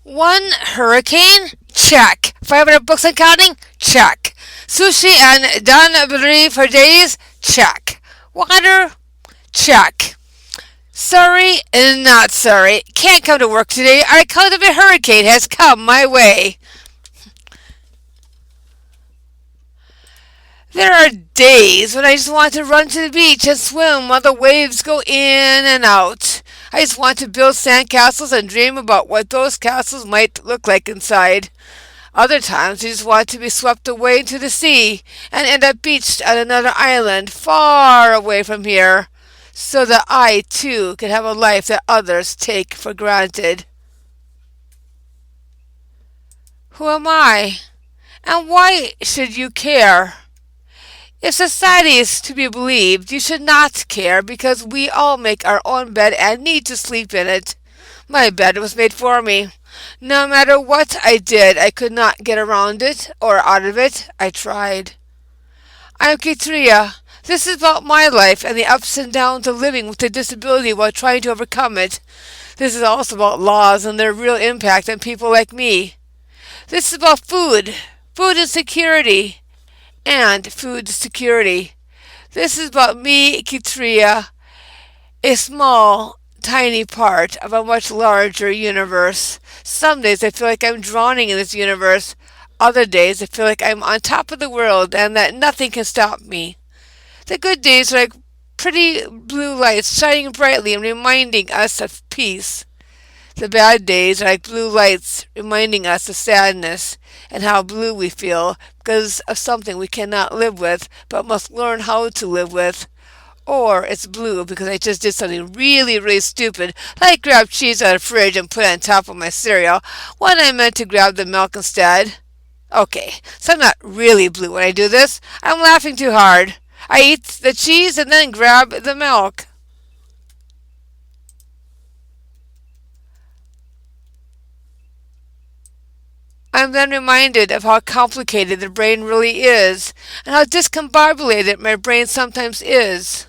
One hurricane? Check. 500 books and counting? Check. Sushi and donburi for days? Check. Water? Check. Sorry, not sorry. Can't come to work today. Our account of a hurricane has come my way. There are days when I just want to run to the beach and swim while the waves go in and out. I just want to build sandcastles and dream about what those castles might look like inside. Other times you just want to be swept away into the sea and end up beached on another island far away from here, so that I too can have a life that others take for granted. Who am I? And why should you care? If society is to be believed, you should not care because we all make our own bed and need to sleep in it. My bed was made for me. No matter what I did, I could not get around it or out of it. I tried. I'm Kytriya. This is about my life and the ups and downs of living with a disability while trying to overcome it. This is also about laws and their real impact on people like me. This is about food insecurity, and food security. This is about me, Kytriya, a small, tiny part of a much larger universe. Some days I feel like I'm drowning in this universe. Other days I feel like I'm on top of the world and that nothing can stop me. The good days are like pretty blue lights shining brightly and reminding us of peace. The bad days are like blue lights reminding us of sadness and how blue we feel because of something we cannot live with but must learn how to live with. Or it's blue because I just did something really, really stupid, like grab cheese out of the fridge and put it on top of my cereal when I meant to grab the milk instead. Okay, so I'm not really blue when I do this. I'm laughing too hard. I eat the cheese and then grab the milk. I'm then reminded of how complicated the brain really is, and how discombobulated my brain sometimes is.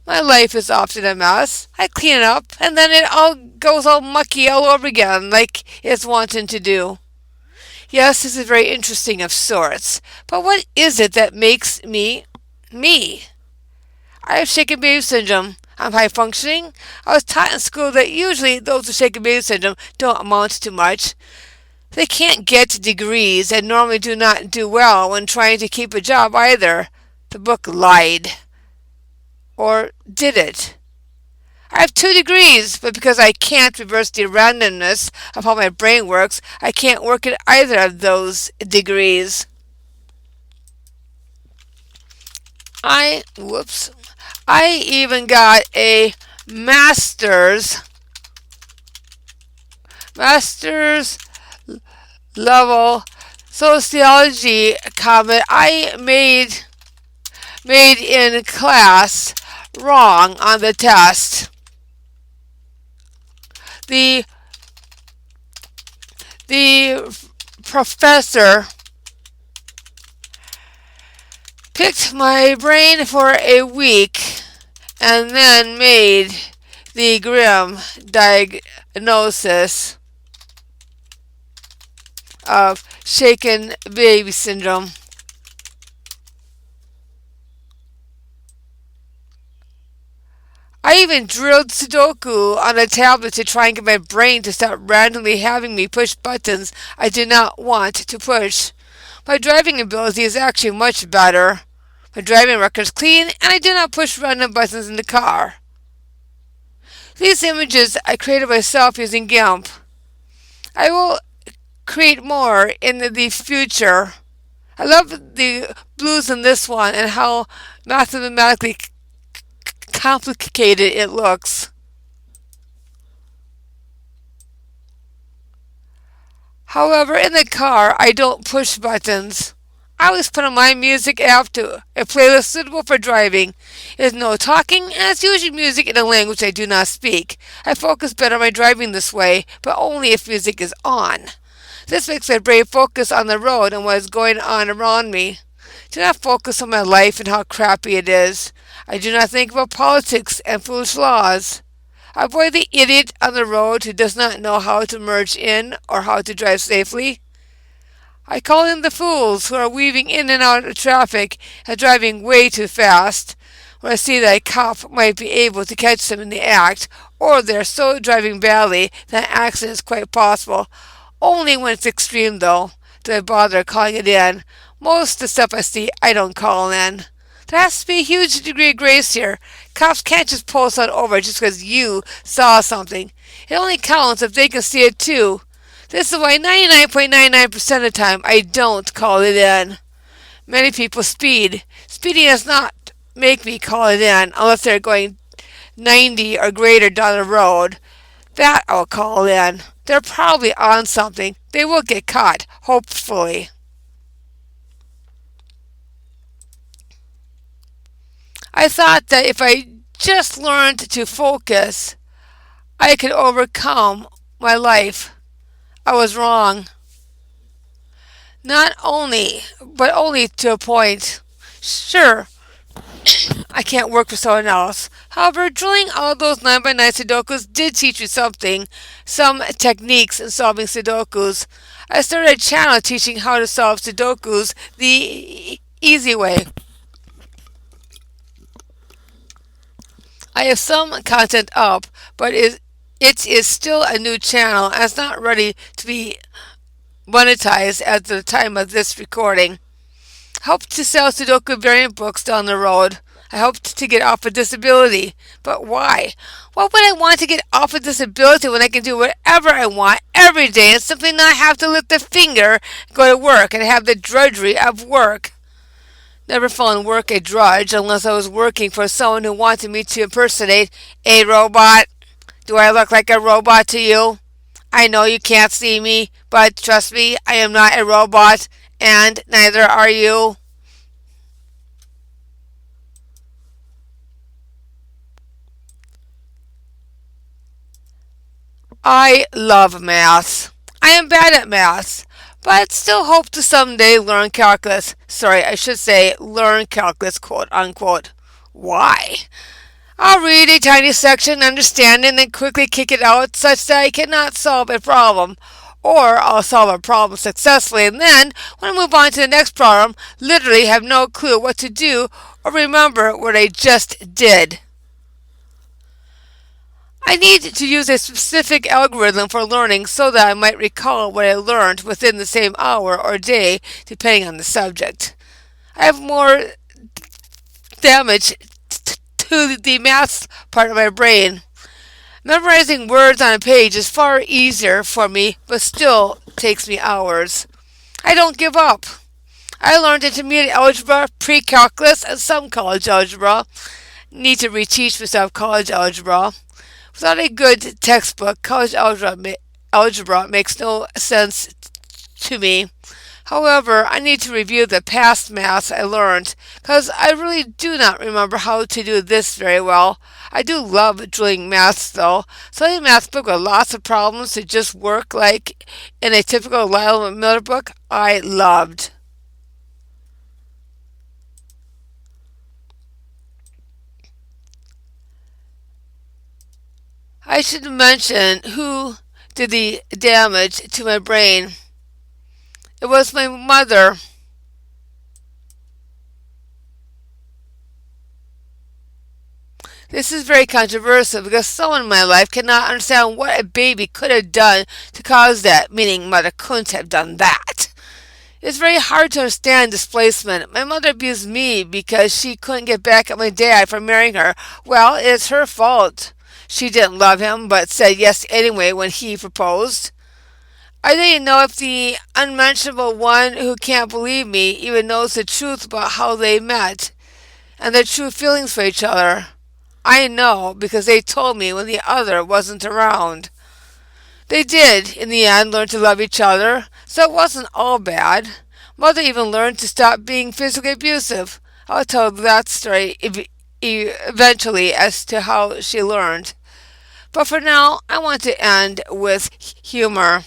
My life is often a mess. I clean it up, and then it all goes all mucky all over again, like it's wanting to do. Yes, this is very interesting of sorts, but what is it that makes me me? I have shaken baby syndrome. I'm high functioning. I was taught in school that usually those with shaken baby syndrome don't amount to much. They can't get degrees and normally do not do well when trying to keep a job either. The book lied. Or did it? I have 2 degrees, but because I can't reverse the randomness of how my brain works, I can't work at either of those degrees. Whoops. I even got a master's level sociology comment I made in class wrong on the test. The professor picked my brain for a week and then made the grim diagnosis of shaken baby syndrome. I even drilled Sudoku on a tablet to try and get my brain to stop randomly having me push buttons I do not want to push. My driving ability is actually much better. My driving record is clean and I do not push random buttons in the car. These images I created myself using GIMP. I will create more in the future. I love the blues in this one and how mathematically complicated it looks. However, in the car, I don't push buttons. I always put on my music app to a playlist suitable for driving. There's no talking, and it's usually music in a language I do not speak. I focus better on my driving this way, but only if music is on. This makes my brain focus on the road and what is going on around me. Do not focus on my life and how crappy it is. I do not think about politics and foolish laws. Avoid the idiot on the road who does not know how to merge in or how to drive safely. I call in the fools who are weaving in and out of traffic and driving way too fast. When I see that a cop might be able to catch them in the act, or they're so driving badly that an accident is quite possible. Only when it's extreme, though, do I bother calling it in. Most of the stuff I see, I don't call in. There has to be a huge degree of grace here. Cops can't just pull someone over just because you saw something. It only counts if they can see it too. This is why 99.99% of the time I don't call it in. Many people speed. Speeding does not make me call it in unless they're going 90 or greater down the road. That I'll call in. They're probably on something. They will get caught, hopefully. I thought that if I just learned to focus, I could overcome my life. I was wrong. Not only, but only to a point. Sure, I can't work for someone else. However, drilling all those 9 by 9 Sudokus did teach me something, some techniques in solving Sudokus. I started a channel teaching how to solve Sudokus the easy way. I have some content up, but it is still a new channel and it's not ready to be monetized at the time of this recording. I hope to sell Sudoku variant books down the road. I hope to get off of disability. But why? Why would I want to get off of disability when I can do whatever I want every day and simply not have to lift a finger, go to work, and have the drudgery of work? Never found work a drudge unless I was working for someone who wanted me to impersonate a robot. Do I look like a robot to you? I know you can't see me, but trust me, I am not a robot, and neither are you. I love maths. I am bad at maths, but still hope to someday learn calculus. Sorry, I should say learn calculus, quote unquote. Why? I'll read a tiny section, understand it, and then quickly kick it out such that I cannot solve a problem. Or I'll solve a problem successfully and then, when I move on to the next problem, literally have no clue what to do or remember what I just did. I need to use a specific algorithm for learning so that I might recall what I learned within the same hour or day, depending on the subject. I have more damage to the math part of my brain. Memorizing words on a page is far easier for me, but still takes me hours. I don't give up. I learned intermediate algebra, pre-calculus, and some college algebra. Need to reteach myself college algebra. Without a good textbook, college algebra makes no sense to me. However, I need to review the past maths I learned, because I really do not remember how to do this very well. I do love drilling maths, though. Studying a math book with lots of problems to just work like in a typical Lyle Miller book, I loved. I should mention who did the damage to my brain. It was my mother. This is very controversial because someone in my life cannot understand what a baby could have done to cause that, meaning mother couldn't have done that. It's very hard to understand displacement. My mother abused me because she couldn't get back at my dad for marrying her. Well, it's her fault. She didn't love him, but said yes anyway when he proposed. I didn't know if the unmentionable one who can't believe me even knows the truth about how they met and their true feelings for each other. I know because they told me when the other wasn't around. They did, in the end, learn to love each other, so it wasn't all bad. Mother even learned to stop being physically abusive. I'll tell that story eventually as to how she learned. But for now, I want to end with humor.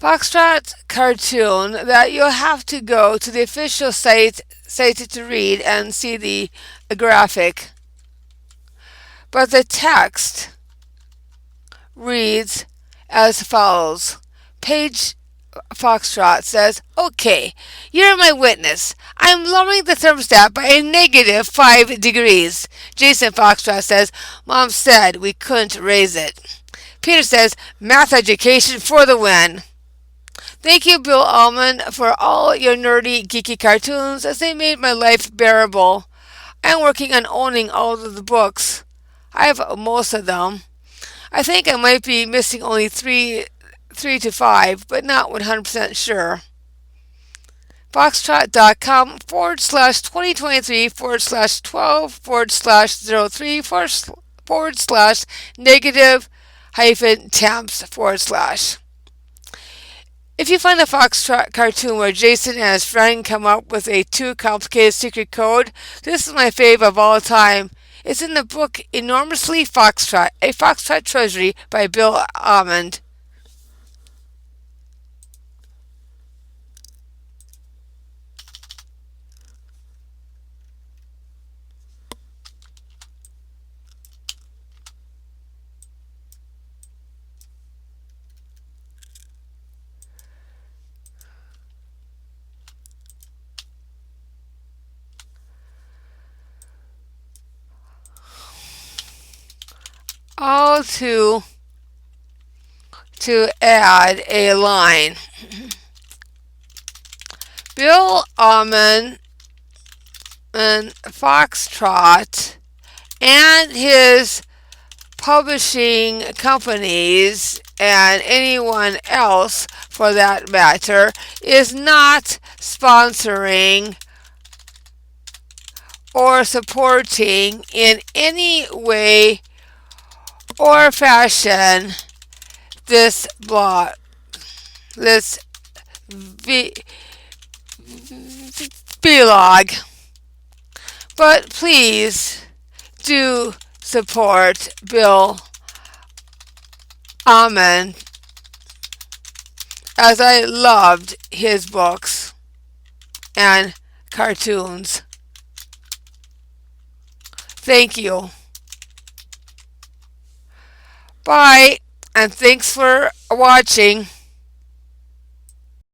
Foxtrot cartoon that you'll have to go to the official site to read and see the graphic. But the text reads as follows. Page Foxtrot says, "Okay, you're my witness. I'm lowering the thermostat by a negative 5 degrees." Jason Foxtrot says, "Mom said we couldn't raise it." Peter says, "Math education for the win." Thank you, Bill Almond, for all your nerdy, geeky cartoons as they made my life bearable. I'm working on owning all of the books. I have most of them. I think I might be missing only three to five, but not 100% sure. Foxtrot.com /2023 /12 /03 negative hyphen temps /. If you find a Foxtrot cartoon where Jason and his friend come up with a too complicated secret code, this is my fave of all time. It's in the book Enormously Foxtrot, a Foxtrot Treasury by Bill Almond. All to add a line. Bill Almond and Foxtrot and his publishing companies and anyone else for that matter is not sponsoring or supporting in any way or fashion this blog, this vlog. But please do support Bill Almond, as I loved his books and cartoons. Thank you. Bye, and thanks for watching.